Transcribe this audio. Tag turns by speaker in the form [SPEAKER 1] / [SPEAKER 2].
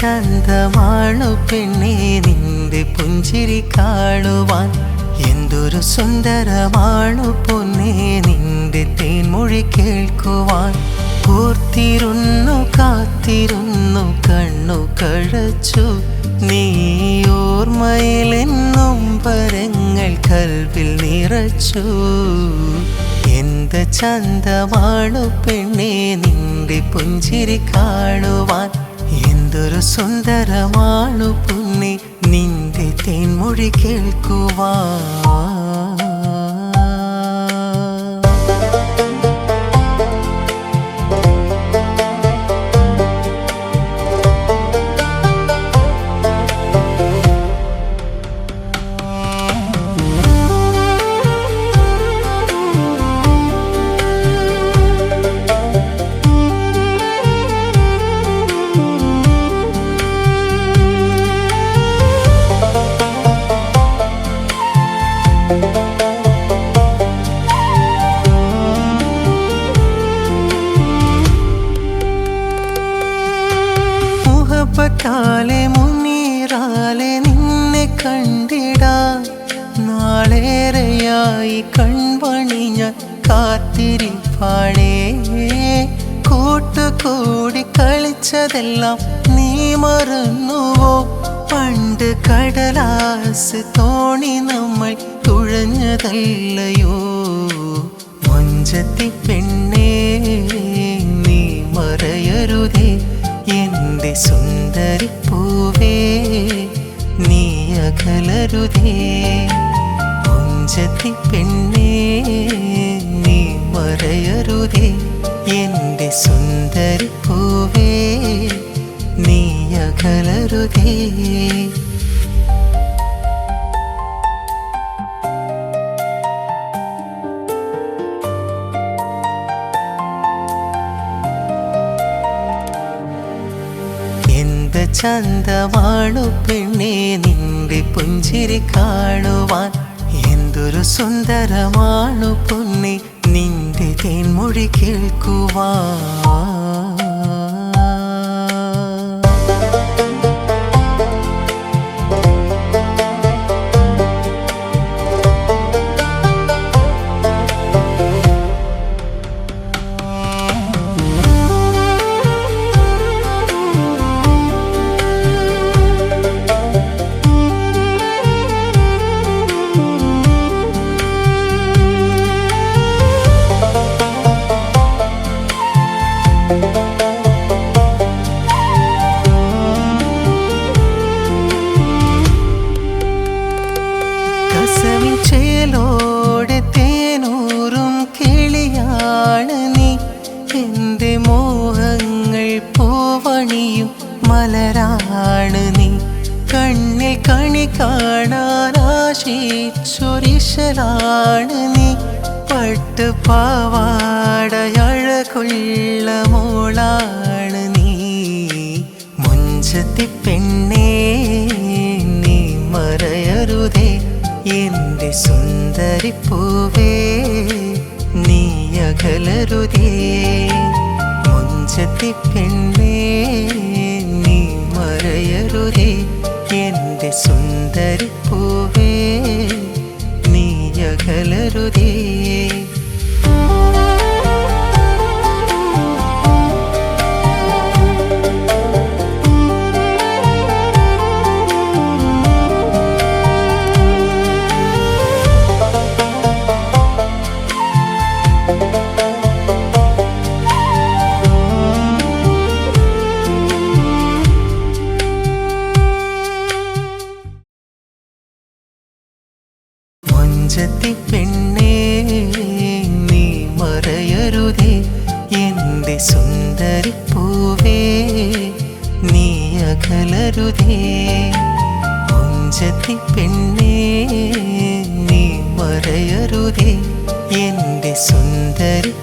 [SPEAKER 1] ചന്തമാണു പെണ്ണേ നിന്റെ പുഞ്ചിരി കാണുവാൻ, എന്തൊരു സുന്ദരമാണു പൊന്നേ നിന്റെ തേൻമൊഴി കേൾക്കുവാൻ. ഓർത്തിരുന്നു കാത്തിരുന്നു കണ്ണു കഴച്ചു, നീ ഓർമ്മയിലെന്നും പരങ്ങൾ കൽവിൽ നിറച്ചു. എന്ത് ചന്തമാണു പെണ്ണേ നിന്റെ പുഞ്ചിരി കാണുവാൻ, എന്തൊരു സുന്ദരമാണു പൊന്നേ നിന്റെ തേൻമൊഴി കേൾക്കുവാൻ. മുഹബ്ബത്താലെ മുനീറാലെ നിന്നെ കണ്ടിടാൻ, നാളേറെയായി കൺവണി ഞാൻ കാത്തിരിപ്പാണേ. കൂട്ടുകൂടി കളിച്ചതെല്ലാം നീ മറന്നുവോ? പണ്ട് കടലാസ് തോണി നമ്മൾ തുഴഞ്ഞതല്ലയോ? മൊഞ്ചത്തി പെണ്ണേ നീ മറയരുതേ, എന്റെ സുന്ദരിപ്പൂവേ നീ അകലരുതേ. മൊഞ്ചത്തി പെണ്ണേ നീ മറയരുതേ, എന്റെ സുന്ദരിപ്പൂവേ നീ അകലരുതേ. എന്ത് ചന്തമാണു പെണ്ണേ നിന്റെ പുഞ്ചിരി കാണുവാൻ, എന്തൊരു സുന്ദരമാണു പൊന്നേ നിന്റെ തേൻമൊഴി കേൾക്കുവാൻ. കസവിൻ ചേലോടെ തേനൂറും കിളിയാണ് നീ, എൻ്റെ മോഹങ്ങൾ പൂവണിയും മലരാണ് നീ. കണ്ണിൽ കണി കാണാൻ ആശിച്ചൊരിശലാണ് നീ, പട്ടുപാവാടയഴകുള്ള മോളാണ് നീ. മുഞ്ചത്തി പെണ്ണേ നീ മറയരുതേ, എന്റെ സുന്ദരിപ്പൂവേ നീ അകലരുതേ. മുഞ്ചത്തി പെണ്ണേ നീ മറയരുതേ, എന്റെ സുന്ദരിപ്പൂവേ നീ അകലരുതേ. മുഞ്ചത്തി പെണ്ണേ നീ മറയരുതേ, എന്റെ സുന്ദരിപ്പൂവേ നീ അകലരുതേ. മുഞ്ചത്തി പെണ്ണേ നീ മറയരുതേ, എന്റെ സുന്ദരി